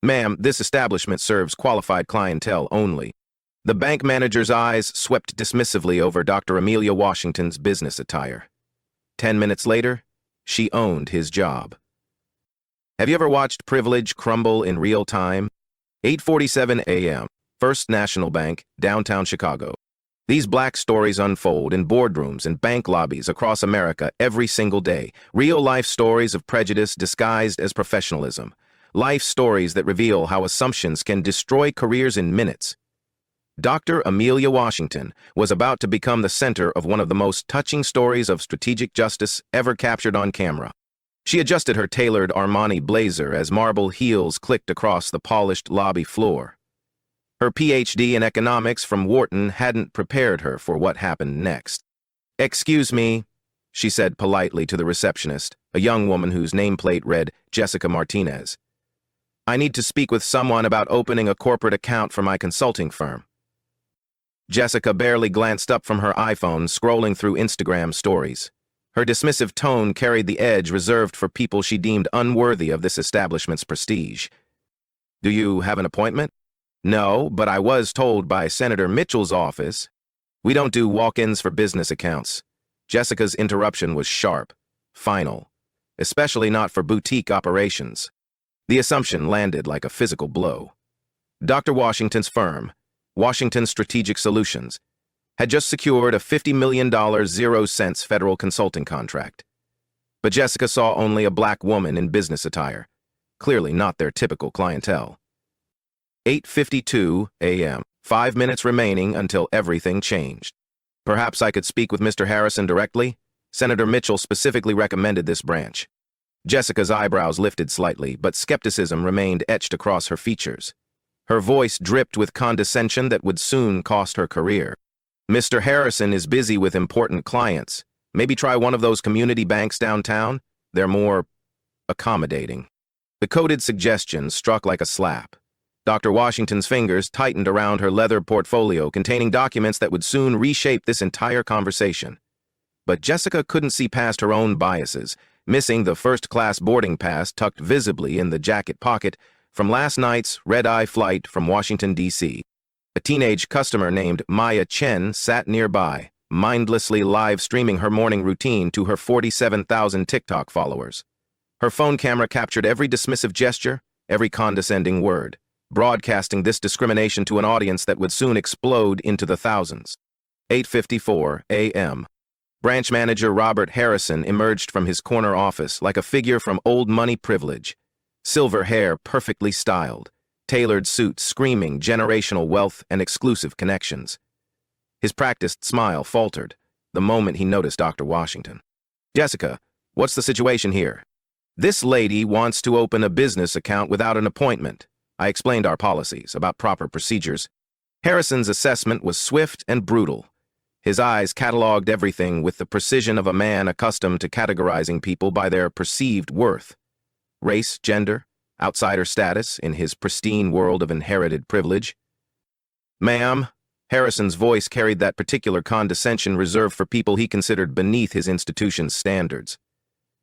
Ma'am, this establishment serves qualified clientele only. The bank manager's eyes swept dismissively over Dr. Amelia Washington's business attire. 10 minutes later, she owned his job. Have you ever watched privilege crumble in real time? 8:47 a.m., First National Bank, downtown Chicago. These black stories unfold in boardrooms and bank lobbies across America every single day. Real-life stories of prejudice disguised as professionalism. Life stories that reveal how assumptions can destroy careers in minutes. Dr. Amelia Washington was about to become the center of one of the most touching stories of strategic justice ever captured on camera. She adjusted her tailored Armani blazer as marble heels clicked across the polished lobby floor. Her PhD in economics from Wharton hadn't prepared her for what happened next. "Excuse me," she said politely to the receptionist, a young woman whose nameplate read Jessica Martinez. "I need to speak with someone about opening a corporate account for my consulting firm." Jessica barely glanced up from her iPhone, scrolling through Instagram stories. Her dismissive tone carried the edge reserved for people she deemed unworthy of this establishment's prestige. "Do you have an appointment?" "No, but I was told by Senator Mitchell's office." "We don't do walk-ins for business accounts." Jessica's interruption was sharp, final, especially not for boutique operations. The assumption landed like a physical blow. Dr. Washington's firm, Washington Strategic Solutions, had just secured a $50 million 0-cents federal consulting contract. But Jessica saw only a black woman in business attire, clearly not their typical clientele. 8:52 a.m., 5 minutes remaining until everything changed. "Perhaps I could speak with Mr. Harrison directly? Senator Mitchell specifically recommended this branch." Jessica's eyebrows lifted slightly, but skepticism remained etched across her features. Her voice dripped with condescension that would soon cost her career. "Mr. Harrison is busy with important clients. Maybe try one of those community banks downtown? They're more accommodating." The coded suggestion struck like a slap. Dr. Washington's fingers tightened around her leather portfolio containing documents that would soon reshape this entire conversation. But Jessica couldn't see past her own biases, missing the first-class boarding pass tucked visibly in the jacket pocket from last night's red-eye flight from Washington, D.C. A teenage customer named Maya Chen sat nearby, mindlessly live-streaming her morning routine to her 47,000 TikTok followers. Her phone camera captured every dismissive gesture, every condescending word, broadcasting this discrimination to an audience that would soon explode into the thousands. 8:54 a.m. Branch manager Robert Harrison emerged from his corner office like a figure from old money privilege. Silver hair perfectly styled, tailored suit screaming generational wealth and exclusive connections. His practiced smile faltered the moment he noticed Dr. Washington. "Jessica, what's the situation here?" "This lady wants to open a business account without an appointment." I explained our policies about proper procedures. Harrison's assessment was swift and brutal. His eyes cataloged everything with the precision of a man accustomed to categorizing people by their perceived worth. Race, gender, outsider status in his pristine world of inherited privilege. "Ma'am," Harrison's voice carried that particular condescension reserved for people he considered beneath his institution's standards.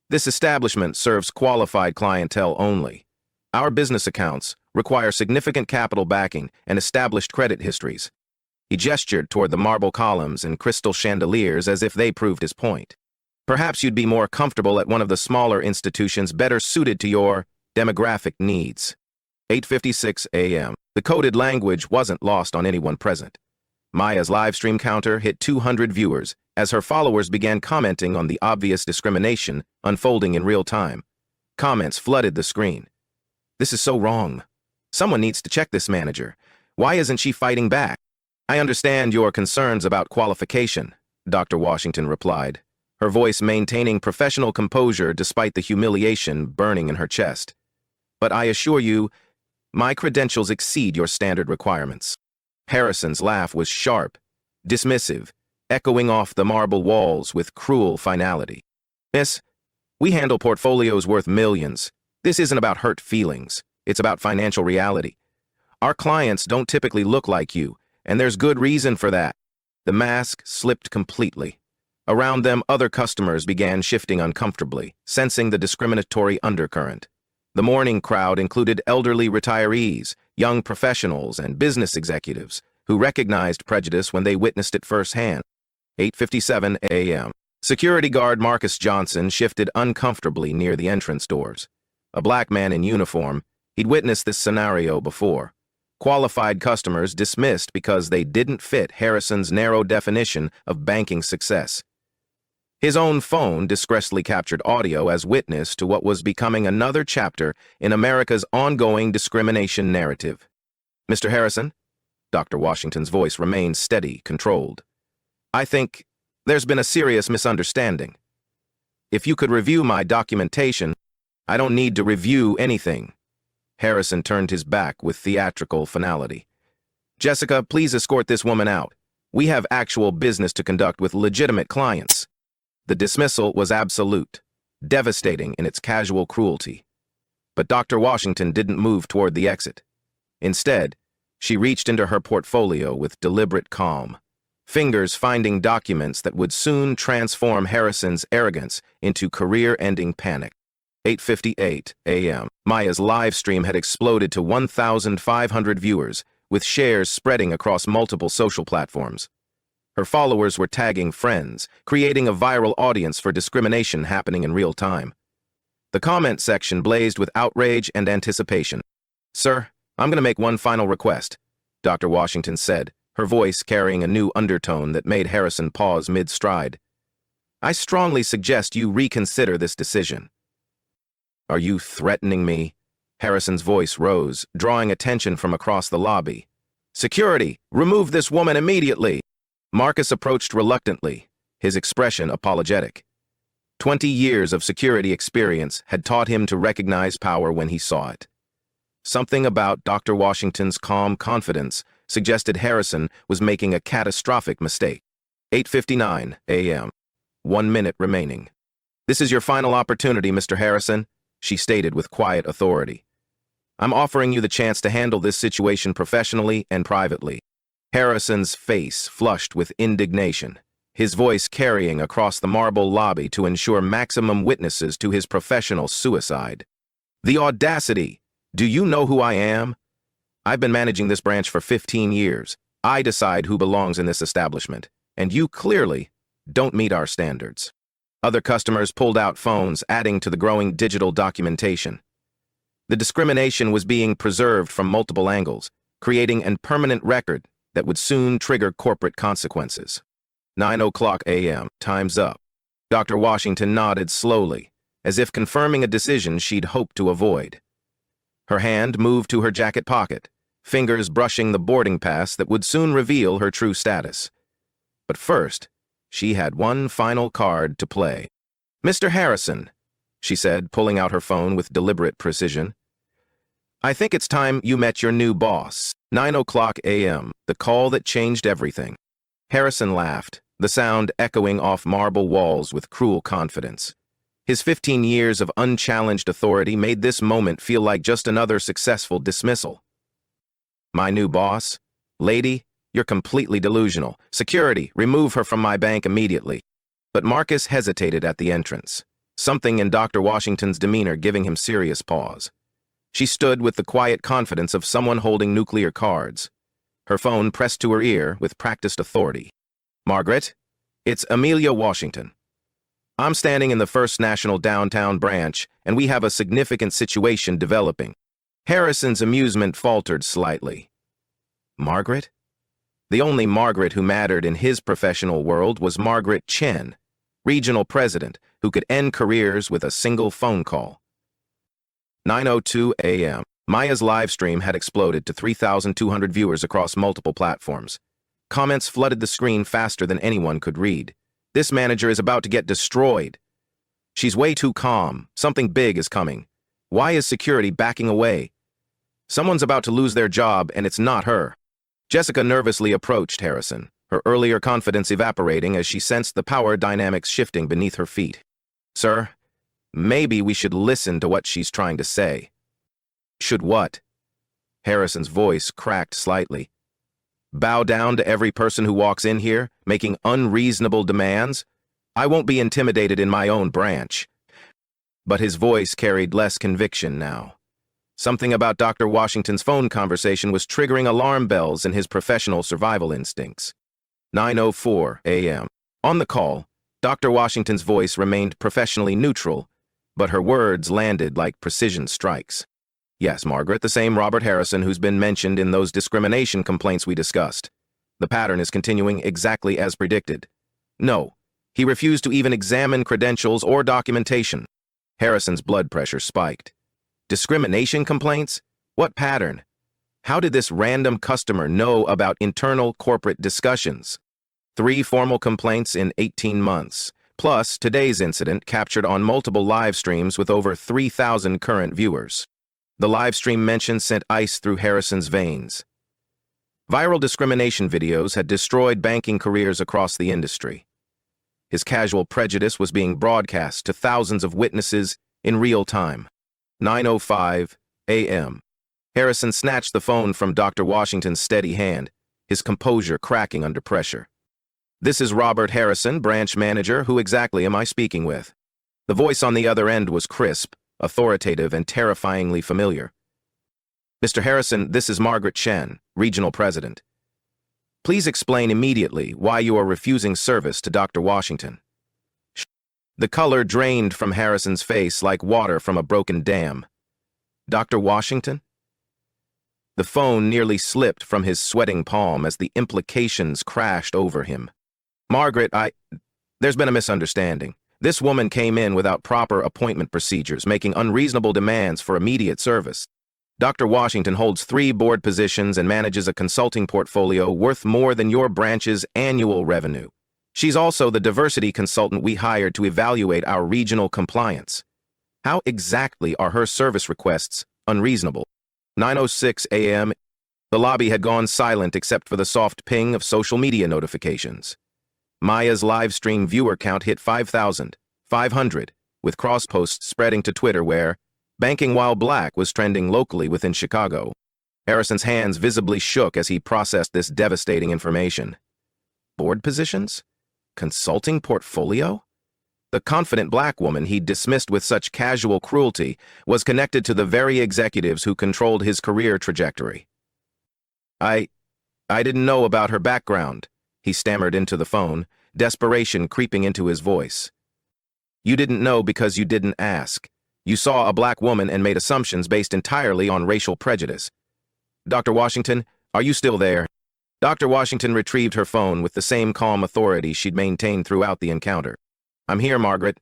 "This establishment serves qualified clientele only. Our business accounts require significant capital backing and established credit histories." He gestured toward the marble columns and crystal chandeliers as if they proved his point. "Perhaps you'd be more comfortable at one of the smaller institutions better suited to your demographic needs." 8:56 a.m. The coded language wasn't lost on anyone present. Maya's livestream counter hit 200 viewers as her followers began commenting on the obvious discrimination unfolding in real time. Comments flooded the screen. "This is so wrong. Someone needs to check this manager. Why isn't she fighting back?" "I understand your concerns about qualification," Dr. Washington replied, her voice maintaining professional composure despite the humiliation burning in her chest. "But I assure you, my credentials exceed your standard requirements." Harrison's laugh was sharp, dismissive, echoing off the marble walls with cruel finality. "Miss, we handle portfolios worth millions. This isn't about hurt feelings. It's about financial reality. Our clients don't typically look like you, and there's good reason for that." The mask slipped completely. Around them, other customers began shifting uncomfortably, sensing the discriminatory undercurrent. The morning crowd included elderly retirees, young professionals, and business executives who recognized prejudice when they witnessed it firsthand. 8:57 a.m. Security guard Marcus Johnson shifted uncomfortably near the entrance doors. A black man in uniform, he'd witnessed this scenario before. Qualified customers dismissed because they didn't fit Harrison's narrow definition of banking success. His own phone discreetly captured audio as witness to what was becoming another chapter in America's ongoing discrimination narrative. "Mr. Harrison?" Dr. Washington's voice remained steady, controlled. "I think there's been a serious misunderstanding. If you could review my documentation, I don't need to review anything." Harrison turned his back with theatrical finality. "Jessica, please escort this woman out. We have actual business to conduct with legitimate clients." The dismissal was absolute, devastating in its casual cruelty. But Dr. Washington didn't move toward the exit. Instead, she reached into her portfolio with deliberate calm, fingers finding documents that would soon transform Harrison's arrogance into career-ending panic. 8:58 a.m. Maya's live stream had exploded to 1,500 viewers, with shares spreading across multiple social platforms. Her followers were tagging friends, creating a viral audience for discrimination happening in real time. The comment section blazed with outrage and anticipation. "Sir, I'm going to make one final request," Dr. Washington said, her voice carrying a new undertone that made Harrison pause mid-stride. "I strongly suggest you reconsider this decision." "Are you threatening me?" Harrison's voice rose, drawing attention from across the lobby. "Security, remove this woman immediately!" Marcus approached reluctantly, his expression apologetic. 20 years of security experience had taught him to recognize power when he saw it. Something about Dr. Washington's calm confidence suggested Harrison was making a catastrophic mistake. 8:59 a.m. 1 minute remaining. "This is your final opportunity, Mr. Harrison," she stated with quiet authority. "I'm offering you the chance to handle this situation professionally and privately." Harrison's face flushed with indignation, his voice carrying across the marble lobby to ensure maximum witnesses to his professional suicide. "The audacity! Do you know who I am? I've been managing this branch for 15 years. I decide who belongs in this establishment, and you clearly don't meet our standards." Other customers pulled out phones, adding to the growing digital documentation. The discrimination was being preserved from multiple angles, creating a permanent record that would soon trigger corporate consequences. 9:00 a.m. Time's up. Dr. Washington nodded slowly, as if confirming a decision she'd hoped to avoid. Her hand moved to her jacket pocket, fingers brushing the boarding pass that would soon reveal her true status. But first, she had one final card to play. "Mr. Harrison," she said, pulling out her phone with deliberate precision, "I think it's time you met your new boss." 9:00 a.m., the call that changed everything. Harrison laughed, the sound echoing off marble walls with cruel confidence. His 15 years of unchallenged authority made this moment feel like just another successful dismissal. "My new boss? Lady, you're completely delusional. Security, remove her from my bank immediately." But Marcus hesitated at the entrance, something in Dr. Washington's demeanor giving him serious pause. She stood with the quiet confidence of someone holding nuclear cards, her phone pressed to her ear with practiced authority. "Margaret, it's Amelia Washington. I'm standing in the First National downtown branch, and we have a significant situation developing." Harrison's amusement faltered slightly. Margaret? The only Margaret who mattered in his professional world was Margaret Chen, regional president, who could end careers with a single phone call. 9:02 a.m. Maya's live stream had exploded to 3,200 viewers across multiple platforms. Comments flooded the screen faster than anyone could read. "This manager is about to get destroyed. She's way too calm. Something big is coming. Why is security backing away? Someone's about to lose their job, and it's not her." Jessica nervously approached Harrison, her earlier confidence evaporating as she sensed the power dynamics shifting beneath her feet. "Sir, maybe we should listen to what she's trying to say." "Should what?" Harrison's voice cracked slightly. "Bow down to every person who walks in here, making unreasonable demands? I won't be intimidated in my own branch." But his voice carried less conviction now. Something about Dr. Washington's phone conversation was triggering alarm bells in his professional survival instincts. 9:04 a.m. On the call, Dr. Washington's voice remained professionally neutral, but her words landed like precision strikes. Yes, Margaret, the same Robert Harrison who's been mentioned in those discrimination complaints we discussed. The pattern is continuing exactly as predicted. No, he refused to even examine credentials or documentation. Harrison's blood pressure spiked. Discrimination complaints? What pattern? How did this random customer know about internal corporate discussions? 3 formal complaints in 18 months, plus today's incident captured on multiple live streams with over 3,000 current viewers. The live stream mention sent ice through Harrison's veins. Viral discrimination videos had destroyed banking careers across the industry. His casual prejudice was being broadcast to thousands of witnesses in real time. 9:05 a.m. Harrison snatched the phone from Dr. Washington's steady hand, his composure cracking under pressure. "This is Robert Harrison, branch manager. Who exactly am I speaking with?" The voice on the other end was crisp, authoritative, and terrifyingly familiar. "Mr. Harrison, this is Margaret Chen, regional president. Please explain immediately why you are refusing service to Dr. Washington." The color drained from Harrison's face like water from a broken dam. "Dr. Washington?" The phone nearly slipped from his sweating palm as the implications crashed over him. "Margaret, there's been a misunderstanding. This woman came in without proper appointment procedures, making unreasonable demands for immediate service. Dr. Washington holds 3 board positions and manages a consulting portfolio worth more than your branch's annual revenue. She's also the diversity consultant we hired to evaluate our regional compliance. How exactly are her service requests unreasonable?" 9:06 a.m. The lobby had gone silent except for the soft ping of social media notifications. Maya's live stream viewer count hit 5,500, with cross-posts spreading to Twitter where "Banking While Black" was trending locally within Chicago. Harrison's hands visibly shook as he processed this devastating information. Board positions? Consulting portfolio? The confident black woman he'd dismissed with such casual cruelty was connected to the very executives who controlled his career trajectory. I didn't know about her background," he stammered into the phone, desperation creeping into his voice. "You didn't know because you didn't ask. You saw a black woman and made assumptions based entirely on racial prejudice. Dr. Washington, are you still there?" Dr. Washington retrieved her phone with the same calm authority she'd maintained throughout the encounter. "I'm here, Margaret.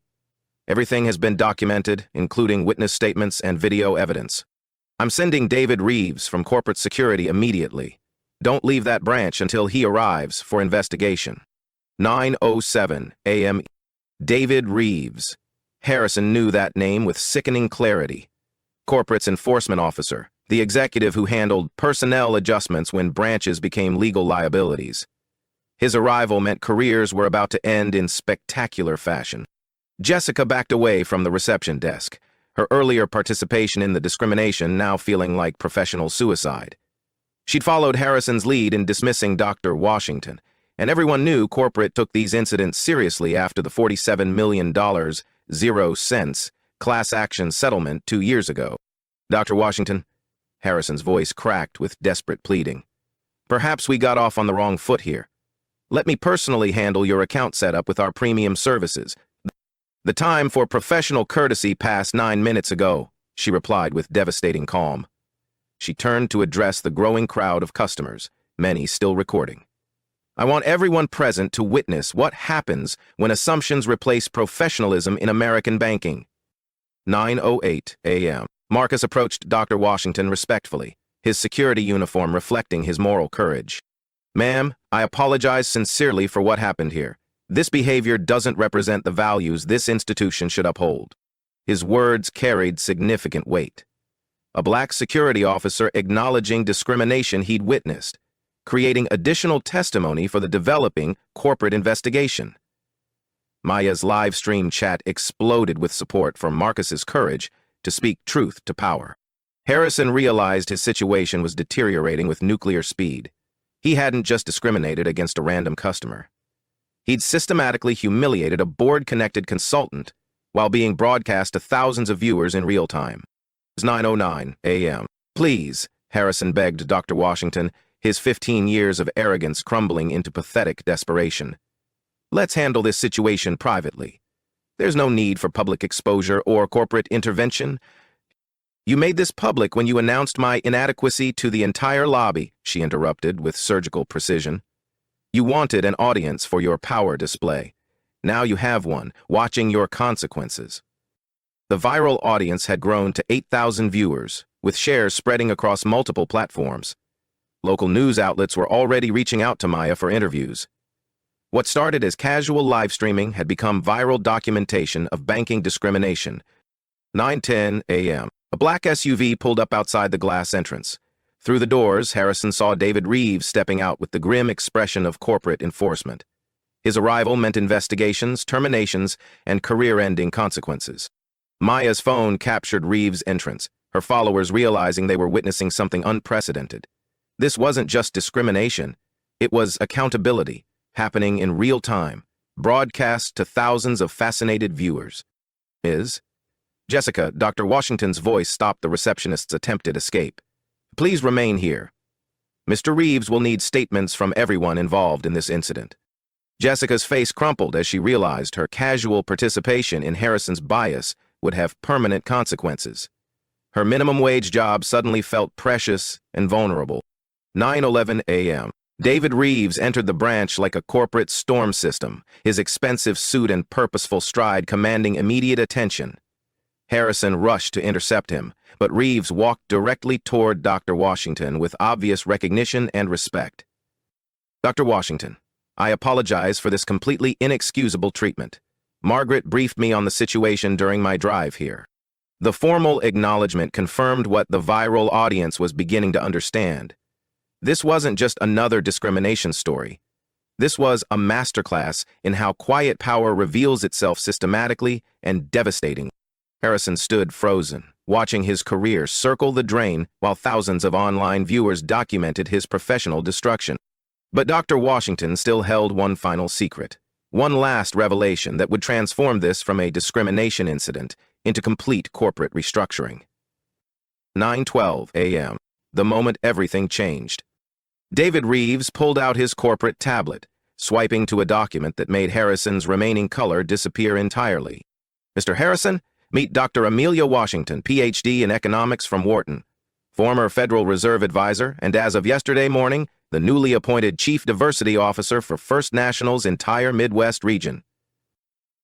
Everything has been documented, including witness statements and video evidence. I'm sending David Reeves from corporate security immediately. Don't leave that branch until he arrives for investigation." 9:07 a.m. David Reeves. Harrison knew that name with sickening clarity. Corporate's enforcement officer, the executive who handled personnel adjustments when branches became legal liabilities. His arrival meant careers were about to end in spectacular fashion. Jessica backed away from the reception desk, her earlier participation in the discrimination now feeling like professional suicide. She'd followed Harrison's lead in dismissing Dr. Washington, and everyone knew corporate took these incidents seriously after the $47 million, 0 cents, class action settlement 2 years ago. "Dr. Washington," Harrison's voice cracked with desperate pleading, "perhaps we got off on the wrong foot here. Let me personally handle your account setup with our premium services." "The time for professional courtesy passed 9 minutes ago," she replied with devastating calm. She turned to address the growing crowd of customers, many still recording. "I want everyone present to witness what happens when assumptions replace professionalism in American banking." 9:08 a.m. Marcus approached Dr. Washington respectfully, his security uniform reflecting his moral courage. "Ma'am, I apologize sincerely for what happened here. This behavior doesn't represent the values this institution should uphold." His words carried significant weight. A black security officer acknowledging discrimination he'd witnessed, creating additional testimony for the developing corporate investigation. Maya's live stream chat exploded with support for Marcus's courage to speak truth to power. Harrison realized his situation was deteriorating with nuclear speed. He hadn't just discriminated against a random customer. He'd systematically humiliated a board-connected consultant while being broadcast to thousands of viewers in real time. 9:09 a.m. Please, Harrison begged Dr. Washington, his 15 years of arrogance crumbling into pathetic desperation. Let's handle this situation privately. There's no need for public exposure or corporate intervention. You made this public when you announced my inadequacy to the entire lobby, she interrupted with surgical precision. You wanted an audience for your power display. Now you have one, watching your consequences. The viral audience had grown to 8,000 viewers, with shares spreading across multiple platforms. Local news outlets were already reaching out to Maya for interviews. What started as casual live streaming had become viral documentation of banking discrimination. 9:10 a.m. A black SUV pulled up outside the glass entrance. Through the doors, Harrison saw David Reeves stepping out with the grim expression of corporate enforcement. His arrival meant investigations, terminations, and career-ending consequences. Maya's phone captured Reeves' entrance, her followers realizing they were witnessing something unprecedented. This wasn't just discrimination, it was accountability, happening in real time, broadcast to thousands of fascinated viewers. Jessica, Dr. Washington's voice stopped the receptionist's attempted escape. Please remain here. Mr. Reeves will need statements from everyone involved in this incident. Jessica's face crumpled as she realized her casual participation in Harrison's bias would have permanent consequences. Her minimum wage job suddenly felt precious and vulnerable. 9:11 a.m. David Reeves entered the branch like a corporate storm system, his expensive suit and purposeful stride commanding immediate attention. Harrison rushed to intercept him, but Reeves walked directly toward Dr. Washington with obvious recognition and respect. Dr. Washington, I apologize for this completely inexcusable treatment. Margaret briefed me on the situation during my drive here. The formal acknowledgement confirmed what the viral audience was beginning to understand. This wasn't just another discrimination story. This was a masterclass in how quiet power reveals itself systematically and devastatingly. Harrison stood frozen, watching his career circle the drain while thousands of online viewers documented his professional destruction. But Dr. Washington still held one final secret, one last revelation that would transform this from a discrimination incident into complete corporate restructuring. 9:12 a.m. The moment everything changed. David Reeves pulled out his corporate tablet, swiping to a document that made Harrison's remaining color disappear entirely. Mr. Harrison, meet Dr. Amelia Washington, Ph.D. in economics from Wharton, former Federal Reserve advisor, and as of yesterday morning, the newly appointed Chief Diversity Officer for First National's entire Midwest region.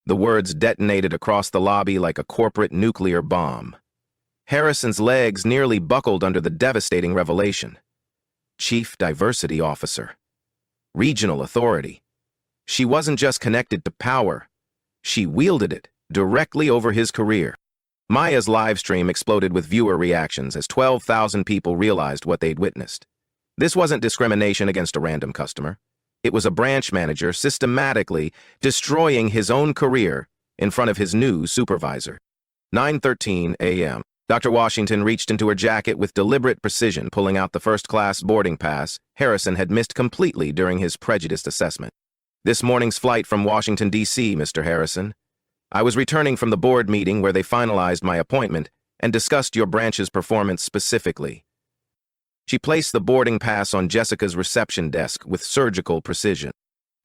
The words detonated across the lobby like a corporate nuclear bomb. Harrison's legs nearly buckled under the devastating revelation. Chief Diversity Officer. Regional authority. She wasn't just connected to power. She wielded it directly over his career. Maya's live stream exploded with viewer reactions as 12,000 people realized what they'd witnessed. This wasn't discrimination against a random customer. It was a branch manager systematically destroying his own career in front of his new supervisor. 9:13 a.m. Dr. Washington reached into her jacket with deliberate precision, pulling out the first-class boarding pass Harrison had missed completely during his prejudiced assessment. This morning's flight from Washington, D.C., Mr. Harrison. I was returning from the board meeting where they finalized my appointment and discussed your branch's performance specifically. She placed the boarding pass on Jessica's reception desk with surgical precision.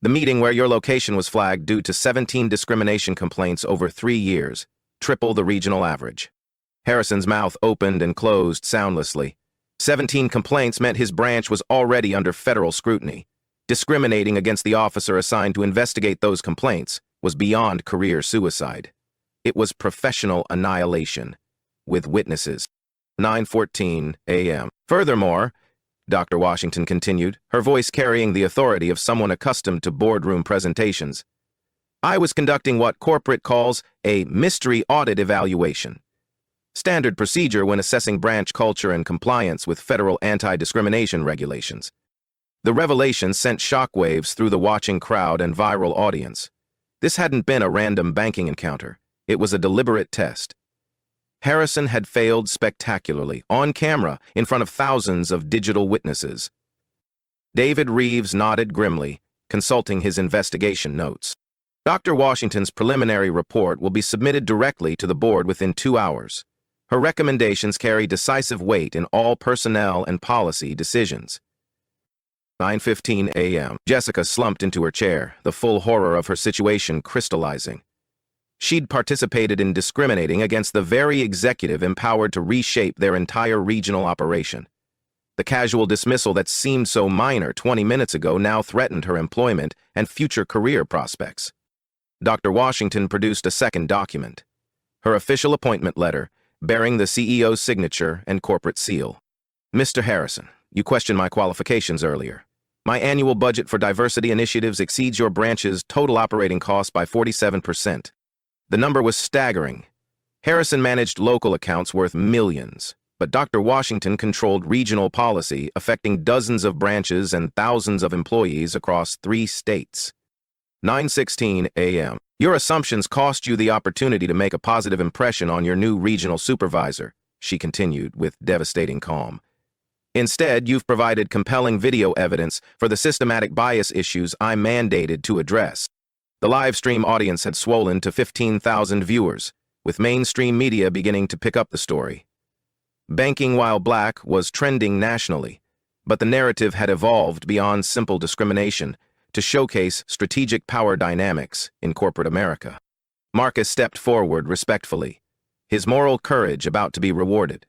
The meeting where your location was flagged due to 17 discrimination complaints over 3 years, triple the regional average. Harrison's mouth opened and closed soundlessly. 17 complaints meant his branch was already under federal scrutiny. Discriminating against the officer assigned to investigate those complaints was beyond career suicide. It was professional annihilation, with witnesses. 9:14 a.m. Furthermore, Dr. Washington continued, her voice carrying the authority of someone accustomed to boardroom presentations, I was conducting what corporate calls a mystery audit evaluation. Standard procedure when assessing branch culture and compliance with federal anti-discrimination regulations. The revelation sent shockwaves through the watching crowd and viral audience. This hadn't been a random banking encounter. It was a deliberate test. Harrison had failed spectacularly, on camera, in front of thousands of digital witnesses. David Reeves nodded grimly, consulting his investigation notes. Dr. Washington's preliminary report will be submitted directly to the board within 2 hours. Her recommendations carry decisive weight in all personnel and policy decisions. 9:15 a.m. Jessica slumped into her chair, the full horror of her situation crystallizing. She'd participated in discriminating against the very executive empowered to reshape their entire regional operation. The casual dismissal that seemed so minor 20 minutes ago now threatened her employment and future career prospects. Dr. Washington produced a second document, her official appointment letter, bearing the CEO's signature and corporate seal. Mr. Harrison, you questioned my qualifications earlier. My annual budget for diversity initiatives exceeds your branch's total operating cost by 47%. The number was staggering. Harrison managed local accounts worth millions, but Dr. Washington controlled regional policy affecting dozens of branches and thousands of employees across 3 states. 9:16 a.m. Your assumptions cost you the opportunity to make a positive impression on your new regional supervisor, she continued with devastating calm. Instead, you've provided compelling video evidence for the systematic bias issues I'm mandated to address. The live stream audience had swollen to 15,000 viewers, with mainstream media beginning to pick up the story. Banking while black was trending nationally, but the narrative had evolved beyond simple discrimination to showcase strategic power dynamics in corporate America. Marcus stepped forward respectfully, his moral courage about to be rewarded.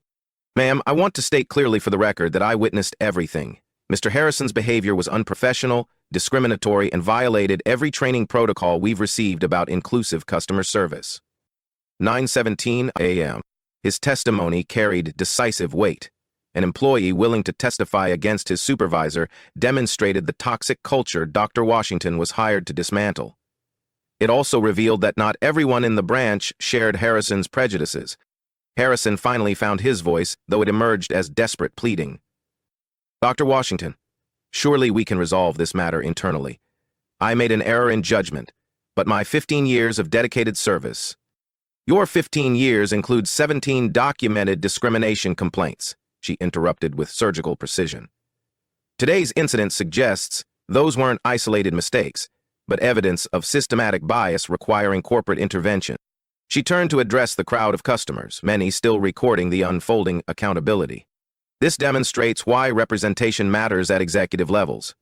Ma'am, I want to state clearly for the record that I witnessed everything. Mr. Harrison's behavior was unprofessional, discriminatory, and violated every training protocol we've received about inclusive customer service. 9:17 a.m. His testimony carried decisive weight. An employee willing to testify against his supervisor demonstrated the toxic culture Dr. Washington was hired to dismantle. It also revealed that not everyone in the branch shared Harrison's prejudices. Harrison finally found his voice, though it emerged as desperate pleading. Dr. Washington, surely we can resolve this matter internally. I made an error in judgment, but my 15 years of dedicated service. Your 15 years includes 17 documented discrimination complaints, she interrupted with surgical precision. Today's incident suggests those weren't isolated mistakes, but evidence of systematic bias requiring corporate intervention. She turned to address the crowd of customers, many still recording the unfolding accountability. This demonstrates why representation matters at executive levels.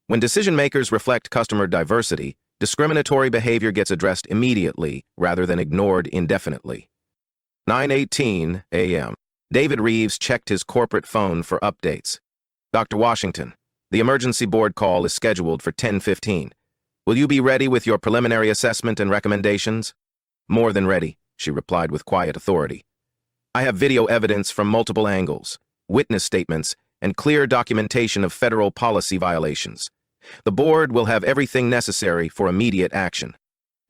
When decision-makers reflect customer diversity, discriminatory behavior gets addressed immediately rather than ignored indefinitely. 9:18 a.m. David Reeves checked his corporate phone for updates. Dr. Washington, the emergency board call is scheduled for 10:15. Will you be ready with your preliminary assessment and recommendations? More than ready, she replied with quiet authority. I have video evidence from multiple angles, witness statements, and clear documentation of federal policy violations. The board will have everything necessary for immediate action.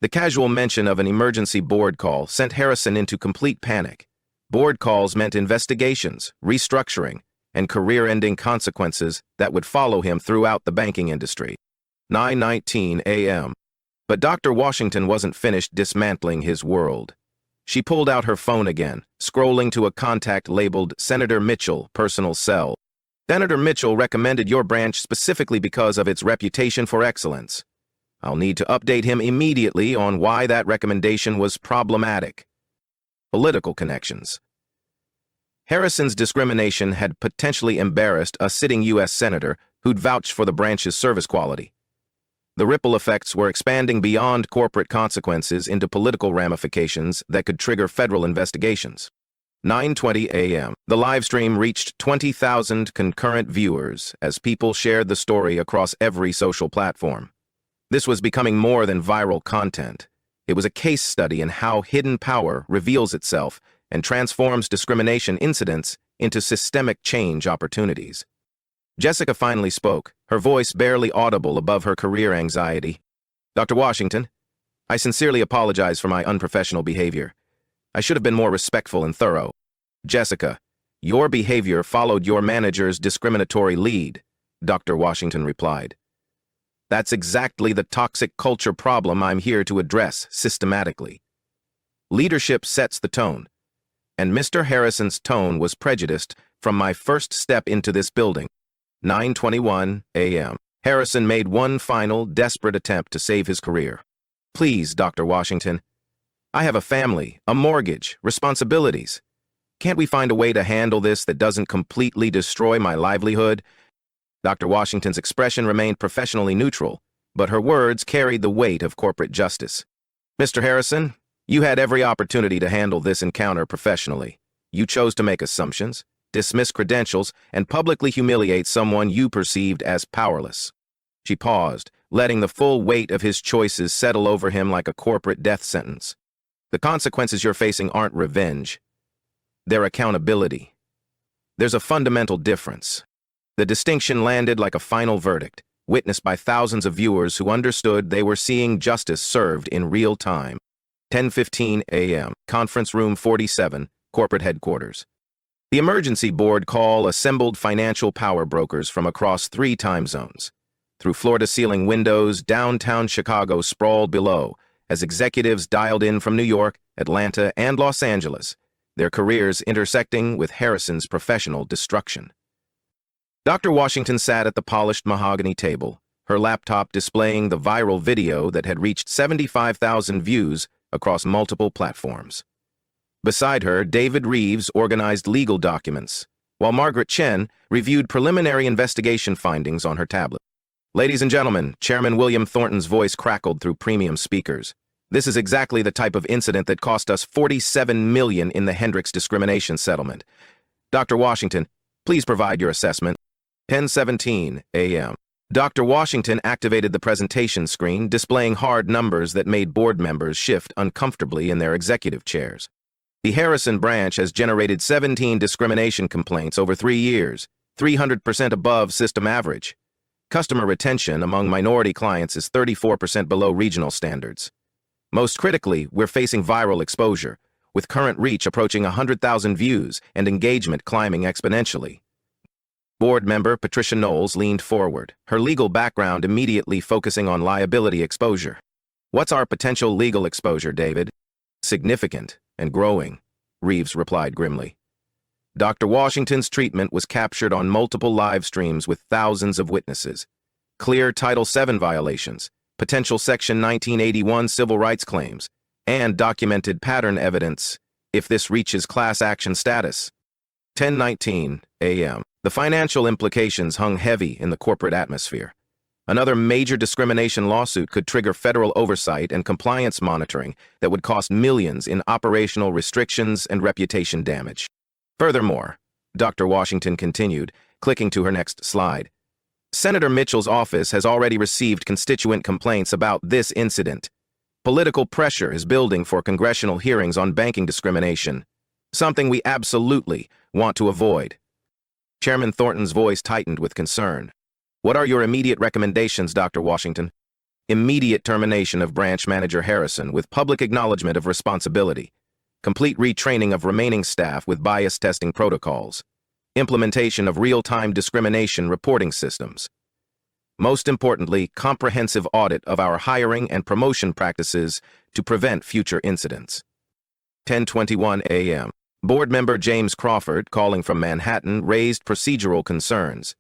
The casual mention of an emergency board call sent Harrison into complete panic. Board calls meant investigations, restructuring, and career-ending consequences that would follow him throughout the banking industry. 9:19 a.m. But Dr. Washington wasn't finished dismantling his world. She pulled out her phone again, scrolling to a contact labeled Senator Mitchell, personal cell. Senator Mitchell recommended your branch specifically because of its reputation for excellence. I'll need to update him immediately on why that recommendation was problematic. Political connections. Harrison's discrimination had potentially embarrassed a sitting U.S. senator who'd vouched for the branch's service quality. The ripple effects were expanding beyond corporate consequences into political ramifications that could trigger federal investigations. 9:20 a.m. The live stream reached 20,000 concurrent viewers as people shared the story across every social platform. This was becoming more than viral content. It was a case study in how hidden power reveals itself and transforms discrimination incidents into systemic change opportunities. Jessica finally spoke, her voice barely audible above her career anxiety. Dr. Washington, I sincerely apologize for my unprofessional behavior. I should have been more respectful and thorough. Jessica, your behavior followed your manager's discriminatory lead, Dr. Washington replied. That's exactly the toxic culture problem I'm here to address systematically. Leadership sets the tone, and Mr. Harrison's tone was prejudiced from my first step into this building. 9:21 a.m. Harrison made one final, desperate attempt to save his career. Please, Dr. Washington, I have a family, a mortgage, responsibilities. Can't we find a way to handle this that doesn't completely destroy my livelihood? Dr. Washington's expression remained professionally neutral, but her words carried the weight of corporate justice. Mr. Harrison, you had every opportunity to handle this encounter professionally. You chose to make assumptions, dismiss credentials, and publicly humiliate someone you perceived as powerless. She paused, letting the full weight of his choices settle over him like a corporate death sentence. The consequences you're facing aren't revenge. They're accountability. There's a fundamental difference. The distinction landed like a final verdict, witnessed by thousands of viewers who understood they were seeing justice served in real time. 10:15 a.m., Conference Room 47, Corporate Headquarters. The emergency board call assembled financial power brokers from across 3 time zones. Through floor-to-ceiling windows, downtown Chicago sprawled below as executives dialed in from New York, Atlanta, and Los Angeles, their careers intersecting with Harrison's professional destruction. Dr. Washington sat at the polished mahogany table, her laptop displaying the viral video that had reached 75,000 views across multiple platforms. Beside her, David Reeves organized legal documents, while Margaret Chen reviewed preliminary investigation findings on her tablet. Ladies and gentlemen, Chairman William Thornton's voice crackled through premium speakers. This is exactly the type of incident that cost us $47 million in the Hendricks discrimination settlement. Dr. Washington, please provide your assessment. 10:17 a.m. Dr. Washington activated the presentation screen, displaying hard numbers that made board members shift uncomfortably in their executive chairs. The Harrison branch has generated 17 discrimination complaints over 3 years, 300% above system average. Customer retention among minority clients is 34% below regional standards. Most critically, we're facing viral exposure, with current reach approaching 100,000 views and engagement climbing exponentially. Board member Patricia Knowles leaned forward, her legal background immediately focusing on liability exposure. What's our potential legal exposure, David? Significant and growing, Reeves replied grimly. Dr. Washington's treatment was captured on multiple live streams with thousands of witnesses. Clear Title VII violations, potential Section 1981 civil rights claims, and documented pattern evidence if this reaches class action status. 10:19 a.m. The financial implications hung heavy in the corporate atmosphere. Another major discrimination lawsuit could trigger federal oversight and compliance monitoring that would cost millions in operational restrictions and reputation damage. Furthermore, Dr. Washington continued, clicking to her next slide, Senator Mitchell's office has already received constituent complaints about this incident. Political pressure is building for congressional hearings on banking discrimination, something we absolutely want to avoid. Chairman Thornton's voice tightened with concern. What are your immediate recommendations, Dr. Washington? Immediate termination of Branch Manager Harrison with public acknowledgement of responsibility. Complete retraining of remaining staff with bias testing protocols. Implementation of real-time discrimination reporting systems. Most importantly, comprehensive audit of our hiring and promotion practices to prevent future incidents. 10:21 a.m. Board member James Crawford, calling from Manhattan, raised procedural concerns.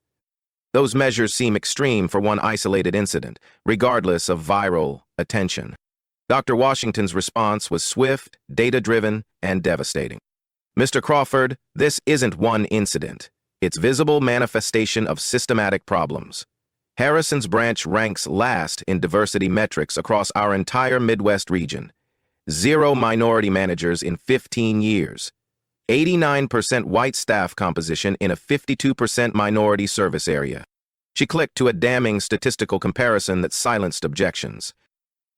Those measures seem extreme for one isolated incident, regardless of viral attention. Dr. Washington's response was swift, data-driven, and devastating. Mr. Crawford, this isn't one incident. It's visible manifestation of systematic problems. Harrison's branch ranks last in diversity metrics across our entire Midwest region. 0 minority managers in 15 years. 89% white staff composition in a 52% minority service area. She clicked to a damning statistical comparison that silenced objections.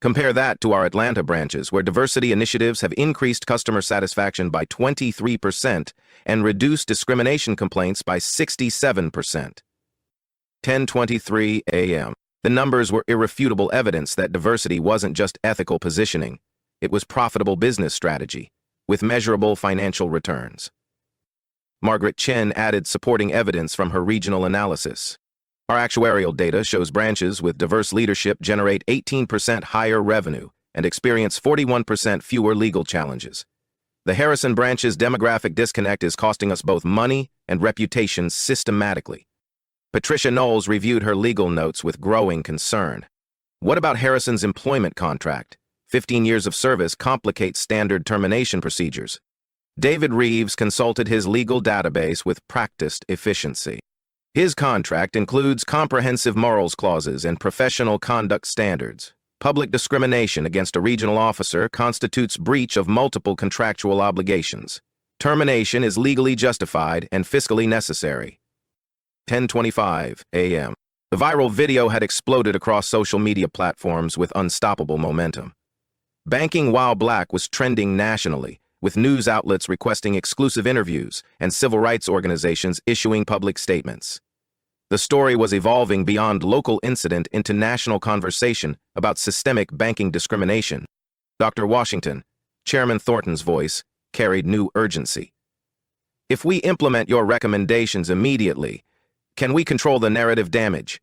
Compare that to our Atlanta branches, where diversity initiatives have increased customer satisfaction by 23% and reduced discrimination complaints by 67%. 10:23 a.m. The numbers were irrefutable evidence that diversity wasn't just ethical positioning. It was profitable business strategy, with measurable financial returns. Margaret Chen added supporting evidence from her regional analysis. Our actuarial data shows branches with diverse leadership generate 18% higher revenue and experience 41% fewer legal challenges. The Harrison branch's demographic disconnect is costing us both money and reputation systematically. Patricia Knowles reviewed her legal notes with growing concern. What about Harrison's employment contract? 15 years of service complicates standard termination procedures. David Reeves consulted his legal database with practiced efficiency. His contract includes comprehensive morals clauses and professional conduct standards. Public discrimination against a regional officer constitutes breach of multiple contractual obligations. Termination is legally justified and fiscally necessary. 10:25 a.m. The viral video had exploded across social media platforms with unstoppable momentum. Banking while black was trending nationally, with news outlets requesting exclusive interviews and civil rights organizations issuing public statements. The story was evolving beyond local incident into national conversation about systemic banking discrimination. Dr. Washington, Chairman Thornton's voice, carried new urgency. If we implement your recommendations immediately, can we control the narrative damage?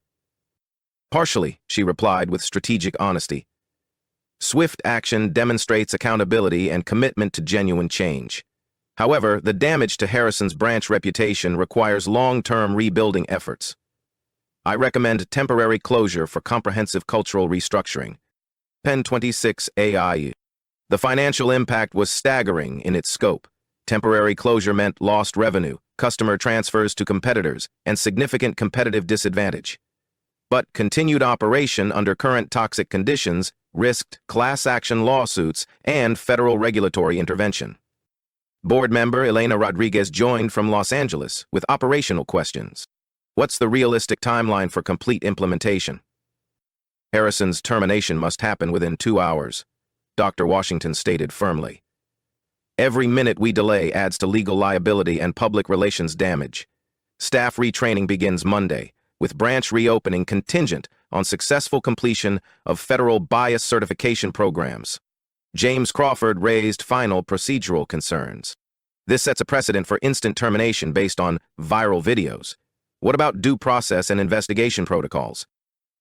Partially, she replied with strategic honesty. Swift action demonstrates accountability and commitment to genuine change. However, the damage to Harrison's branch reputation requires long-term rebuilding efforts. I recommend temporary closure for comprehensive cultural restructuring. 10:26 a.m. The financial impact was staggering in its scope. Temporary closure meant lost revenue, customer transfers to competitors, and significant competitive disadvantage. But continued operation under current toxic conditions risked class action lawsuits and federal regulatory intervention. Board member Elena Rodriguez joined from Los Angeles with operational questions. What's the realistic timeline for complete implementation? Harrison's termination must happen within 2 hours, Dr. Washington stated firmly. Every minute we delay adds to legal liability and public relations damage. Staff retraining begins Monday, with branch reopening contingent on successful completion of federal bias certification programs. James Crawford raised final procedural concerns. This sets a precedent for instant termination based on viral videos. What about due process and investigation protocols?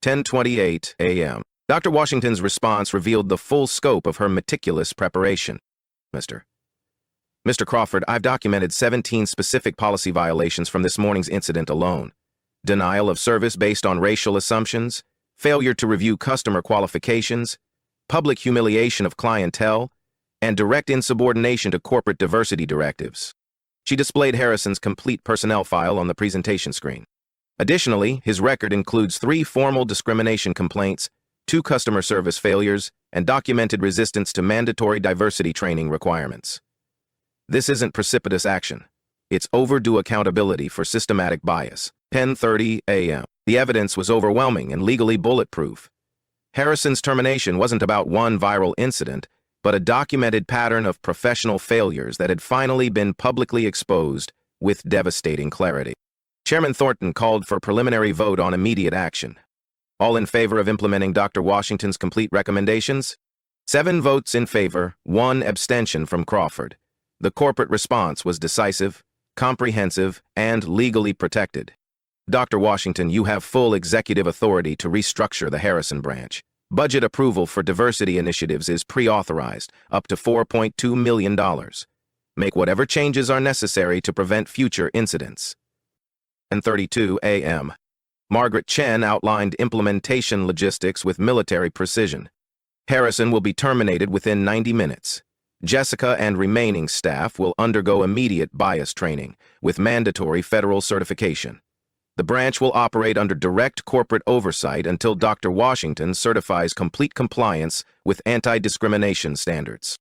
10:28 a.m. Dr. Washington's response revealed the full scope of her meticulous preparation. Mr. Crawford, I've documented 17 specific policy violations from this morning's incident alone. Denial of service based on racial assumptions, failure to review customer qualifications, public humiliation of clientele, and direct insubordination to corporate diversity directives. She displayed Harrison's complete personnel file on the presentation screen. Additionally, his record includes 3 formal discrimination complaints, 2 customer service failures, and documented resistance to mandatory diversity training requirements. This isn't precipitous action. It's overdue accountability for systematic bias. 10:30 a.m. The evidence was overwhelming and legally bulletproof. Harrison's termination wasn't about one viral incident, but a documented pattern of professional failures that had finally been publicly exposed with devastating clarity. Chairman Thornton called for preliminary vote on immediate action. All in favor of implementing Dr. Washington's complete recommendations? 7 votes in favor, 1 abstention from Crawford. The corporate response was decisive, comprehensive, and legally protected. Dr. Washington, you have full executive authority to restructure the Harrison branch. Budget approval for diversity initiatives is pre-authorized, up to $4.2 million. Make whatever changes are necessary to prevent future incidents. 10:32 a.m. Margaret Chen outlined implementation logistics with military precision. Harrison will be terminated within 90 minutes. Jessica and remaining staff will undergo immediate bias training with mandatory federal certification. The branch will operate under direct corporate oversight until Dr. Washington certifies complete compliance with anti-discrimination standards.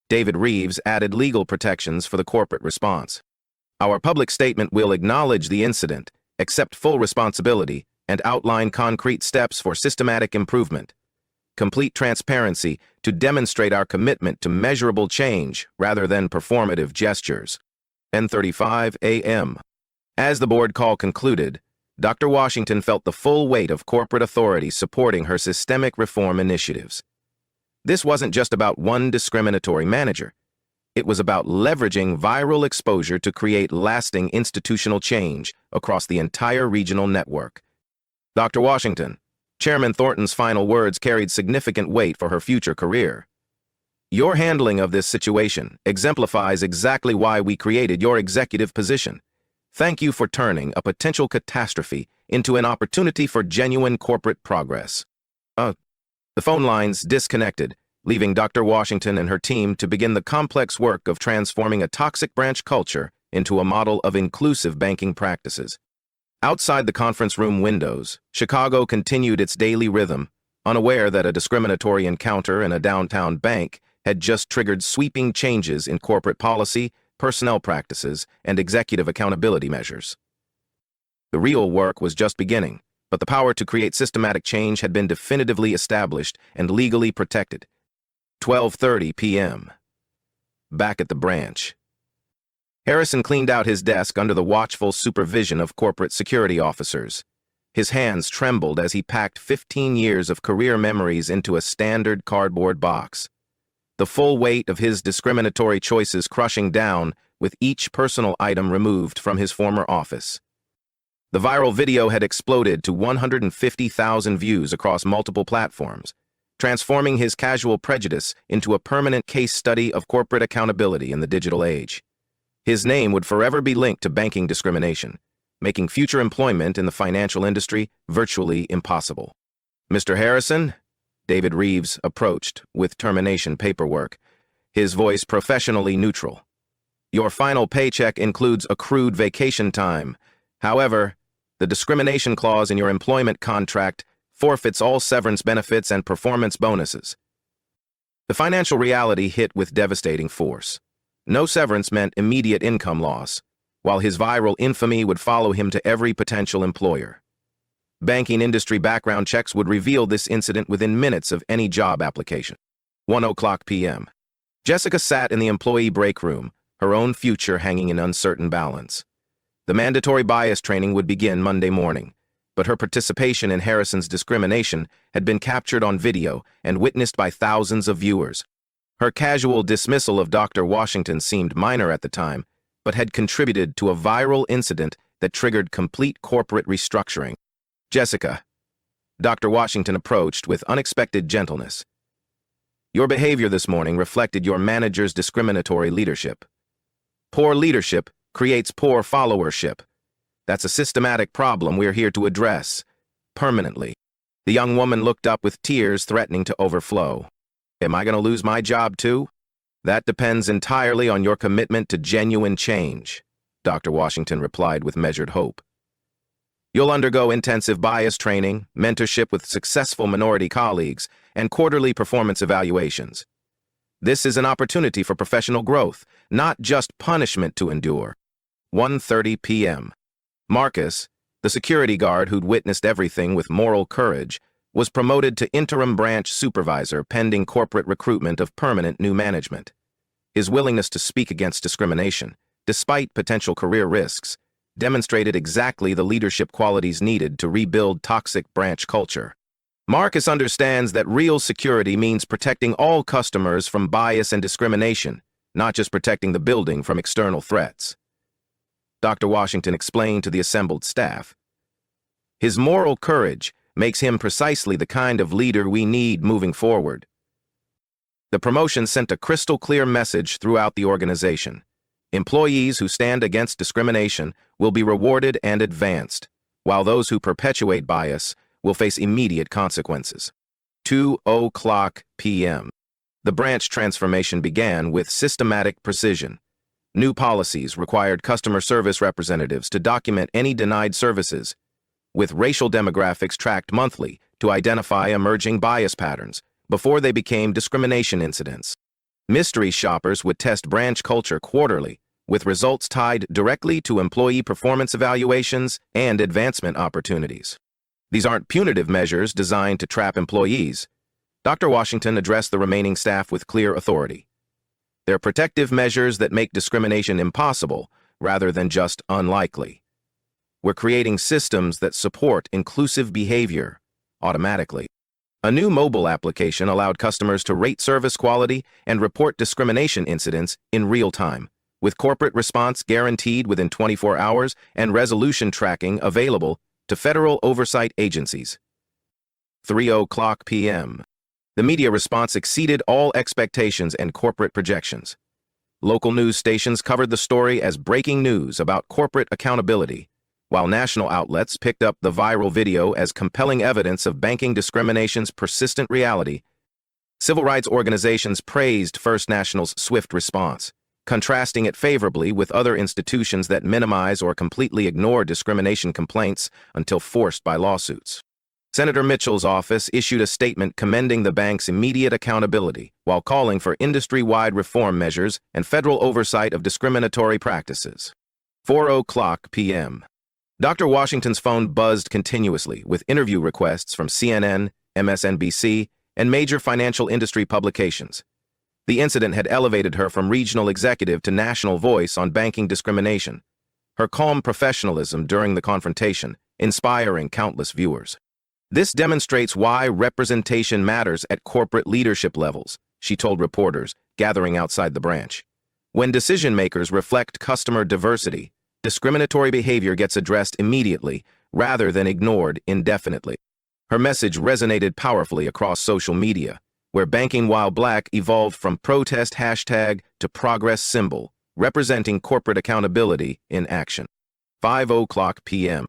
David Reeves added legal protections for the corporate response. Our public statement will acknowledge the incident, accept full responsibility, and outline concrete steps for systematic improvement. Complete transparency to demonstrate our commitment to measurable change rather than performative gestures. 10:35 a.m. As the board call concluded, Dr. Washington felt the full weight of corporate authority supporting her systemic reform initiatives. This wasn't just about one discriminatory manager. It was about leveraging viral exposure to create lasting institutional change across the entire regional network. Dr. Washington, Chairman Thornton's final words carried significant weight for her future career. Your handling of this situation exemplifies exactly why we created your executive position. Thank you for turning a potential catastrophe into an opportunity for genuine corporate progress. The phone lines disconnected, leaving Dr. Washington and her team to begin the complex work of transforming a toxic branch culture into a model of inclusive banking practices. Outside the conference room windows, Chicago continued its daily rhythm, unaware that a discriminatory encounter in a downtown bank had just triggered sweeping changes in corporate policy, personnel practices, and executive accountability measures. The real work was just beginning, but the power to create systematic change had been definitively established and legally protected. 12:30 p.m. Back at the branch. Harrison cleaned out his desk under the watchful supervision of corporate security officers. His hands trembled as he packed 15 years of career memories into a standard cardboard box, the full weight of his discriminatory choices crushing down with each personal item removed from his former office. The viral video had exploded to 150,000 views across multiple platforms, transforming his casual prejudice into a permanent case study of corporate accountability in the digital age. His name would forever be linked to banking discrimination, making future employment in the financial industry virtually impossible. "Mr. Harrison?" David Reeves approached with termination paperwork, his voice professionally neutral. "Your final paycheck includes accrued vacation time. However, the discrimination clause in your employment contract forfeits all severance benefits and performance bonuses." The financial reality hit with devastating force. No severance meant immediate income loss, while his viral infamy would follow him to every potential employer. Banking industry background checks would reveal this incident within minutes of any job application. 1:00 p.m. Jessica sat in the employee break room, her own future hanging in uncertain balance. The mandatory bias training would begin Monday morning, but her participation in Harrison's discrimination had been captured on video and witnessed by thousands of viewers. Her casual dismissal of Dr. Washington seemed minor at the time, but had contributed to a viral incident that triggered complete corporate restructuring. "Jessica," Dr. Washington approached with unexpected gentleness. "Your behavior this morning reflected your manager's discriminatory leadership. Poor leadership creates poor followership. That's a systematic problem we're here to address, permanently." The young woman looked up with tears threatening to overflow. "Am I going to lose my job too?" "That depends entirely on your commitment to genuine change," Dr. Washington replied with measured hope. "You'll undergo intensive bias training, mentorship with successful minority colleagues, and quarterly performance evaluations. This is an opportunity for professional growth, not just punishment to endure." 1:30 p.m. Marcus, the security guard who'd witnessed everything with moral courage, was promoted to interim branch supervisor pending corporate recruitment of permanent new management. His willingness to speak against discrimination, despite potential career risks, demonstrated exactly the leadership qualities needed to rebuild toxic branch culture. Marcus understands that real security means protecting all customers from bias and discrimination, not just protecting the building from external threats. Dr. Washington explained to the assembled staff. "His moral courage makes him precisely the kind of leader we need moving forward." The promotion sent a crystal-clear message throughout the organization. Employees who stand against discrimination will be rewarded and advanced, while those who perpetuate bias will face immediate consequences. 2:00 p.m. The branch transformation began with systematic precision. New policies required customer service representatives to document any denied services, with racial demographics tracked monthly to identify emerging bias patterns before they became discrimination incidents. Mystery shoppers would test branch culture quarterly, with results tied directly to employee performance evaluations and advancement opportunities. These aren't punitive measures designed to trap employees. Dr. Washington addressed the remaining staff with clear authority. They're protective measures that make discrimination impossible rather than just unlikely. We're creating systems that support inclusive behavior automatically. A new mobile application allowed customers to rate service quality and report discrimination incidents in real time, with corporate response guaranteed within 24 hours and resolution tracking available to federal oversight agencies. 3:00 p.m. The media response exceeded all expectations and corporate projections. Local news stations covered the story as breaking news about corporate accountability, while national outlets picked up the viral video as compelling evidence of banking discrimination's persistent reality. Civil rights organizations praised First National's swift response, contrasting it favorably with other institutions that minimize or completely ignore discrimination complaints until forced by lawsuits. Senator Mitchell's office issued a statement commending the bank's immediate accountability while calling for industry-wide reform measures and federal oversight of discriminatory practices. 4:00 p.m. Dr. Washington's phone buzzed continuously with interview requests from CNN, MSNBC, and major financial industry publications. The incident had elevated her from regional executive to national voice on banking discrimination, her calm professionalism during the confrontation inspiring countless viewers. This demonstrates why representation matters at corporate leadership levels, she told reporters gathering outside the branch. When decision-makers reflect customer diversity, discriminatory behavior gets addressed immediately rather than ignored indefinitely. Her message resonated powerfully across social media, where banking while black evolved from protest hashtag to progress symbol, representing corporate accountability in action. 5:00 p.m.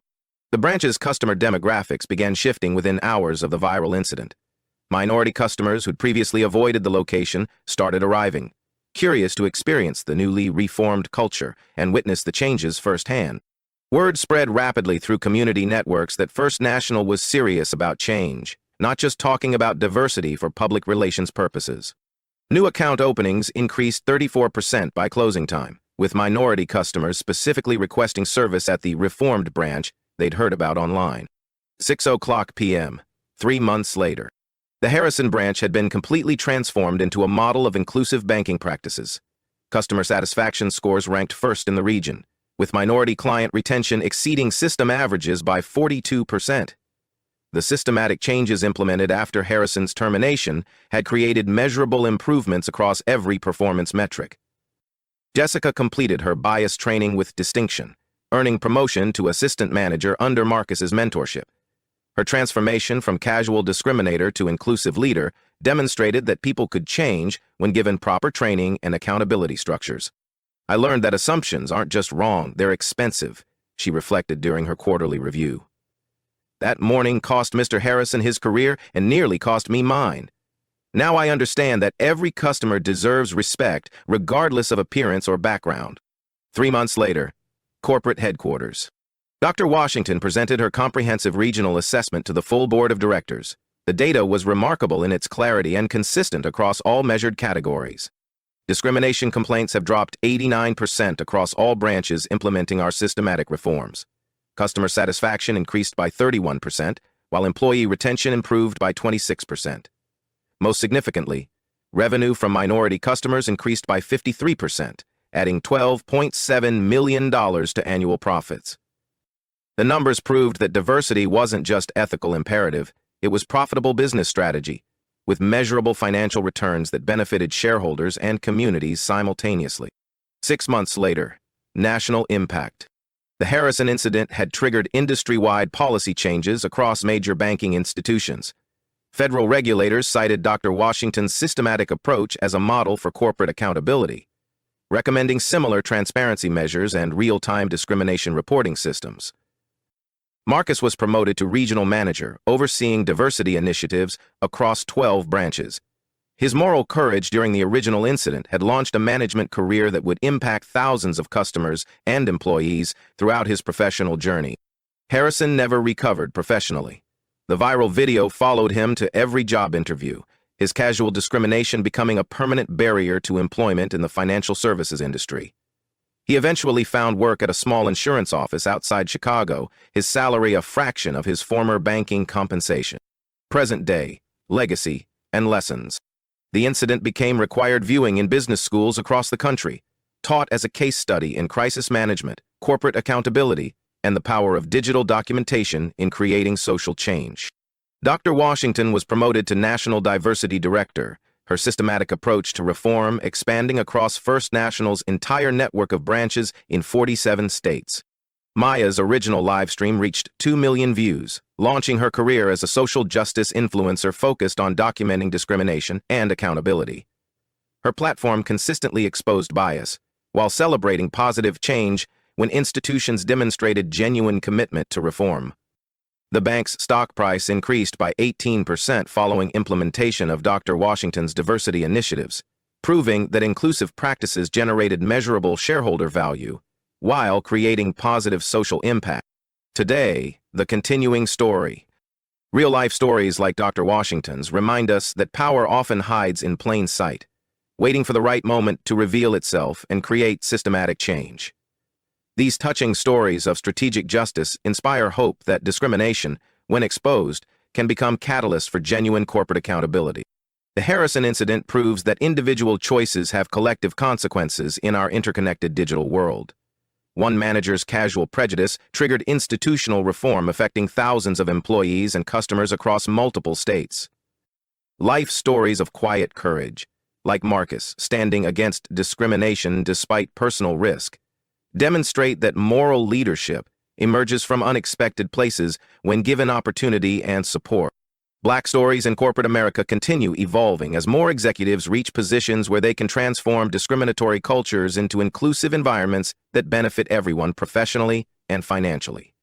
The branch's customer demographics began shifting within hours of the viral incident. Minority customers who'd previously avoided the location started arriving, curious to experience the newly reformed culture and witness the changes firsthand. Word spread rapidly through community networks that First National was serious about change, not just talking about diversity for public relations purposes. New account openings increased 34% by closing time, with minority customers specifically requesting service at the reformed branch they'd heard about online. 6:00 p.m., 3 months later. The Harrison branch had been completely transformed into a model of inclusive banking practices. Customer satisfaction scores ranked first in the region, with minority client retention exceeding system averages by 42%. The systematic changes implemented after Harrison's termination had created measurable improvements across every performance metric. Jessica completed her bias training with distinction, earning promotion to assistant manager under Marcus's mentorship. Her transformation from casual discriminator to inclusive leader demonstrated that people could change when given proper training and accountability structures. I learned that assumptions aren't just wrong, they're expensive, she reflected during her quarterly review. That morning cost Mr. Harrison his career and nearly cost me mine. Now I understand that every customer deserves respect regardless of appearance or background. 3 months later, corporate headquarters. Dr. Washington presented her comprehensive regional assessment to the full board of directors. The data was remarkable in its clarity and consistent across all measured categories. Discrimination complaints have dropped 89% across all branches implementing our systematic reforms. Customer satisfaction increased by 31%, while employee retention improved by 26%. Most significantly, revenue from minority customers increased by 53%, adding $12.7 million to annual profits. The numbers proved that diversity wasn't just ethical imperative, it was profitable business strategy, with measurable financial returns that benefited shareholders and communities simultaneously. 6 months later, national impact. The Harrison incident had triggered industry-wide policy changes across major banking institutions. Federal regulators cited Dr. Washington's systematic approach as a model for corporate accountability, recommending similar transparency measures and real-time discrimination reporting systems. Marcus was promoted to regional manager, overseeing diversity initiatives across 12 branches. His moral courage during the original incident had launched a management career that would impact thousands of customers and employees throughout his professional journey. Harrison never recovered professionally. The viral video followed him to every job interview, his casual discrimination becoming a permanent barrier to employment in the financial services industry. He eventually found work at a small insurance office outside Chicago, his salary a fraction of his former banking compensation. Present day, legacy, and lessons. The incident became required viewing in business schools across the country, taught as a case study in crisis management, corporate accountability, and the power of digital documentation in creating social change. Dr. Washington was promoted to National Diversity Director, her systematic approach to reform expanding across First National's entire network of branches in 47 states. Maya's original live stream reached 2 million views, launching her career as a social justice influencer focused on documenting discrimination and accountability. Her platform consistently exposed bias, while celebrating positive change when institutions demonstrated genuine commitment to reform. The bank's stock price increased by 18% following implementation of Dr. Washington's diversity initiatives, proving that inclusive practices generated measurable shareholder value while creating positive social impact. Today, the continuing story. Real-life stories like Dr. Washington's remind us that power often hides in plain sight, waiting for the right moment to reveal itself and create systematic change. These touching stories of strategic justice inspire hope that discrimination, when exposed, can become catalysts for genuine corporate accountability. The Harrison incident proves that individual choices have collective consequences in our interconnected digital world. One manager's casual prejudice triggered institutional reform affecting thousands of employees and customers across multiple states. Life stories of quiet courage, like Marcus standing against discrimination despite personal risk, demonstrate that moral leadership emerges from unexpected places when given opportunity and support. Black stories in corporate America continue evolving as more executives reach positions where they can transform discriminatory cultures into inclusive environments that benefit everyone professionally and financially.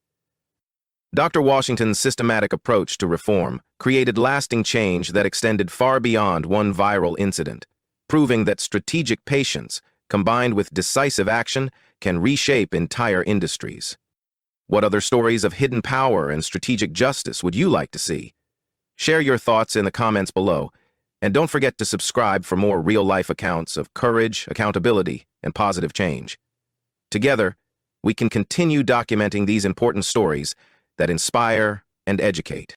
Dr. Washington's systematic approach to reform created lasting change that extended far beyond one viral incident, proving that strategic patience, combined with decisive action, can reshape entire industries. What other stories of hidden power and strategic justice would you like to see? Share your thoughts in the comments below, and don't forget to subscribe for more real-life accounts of courage, accountability, and positive change. Together, we can continue documenting these important stories that inspire and educate.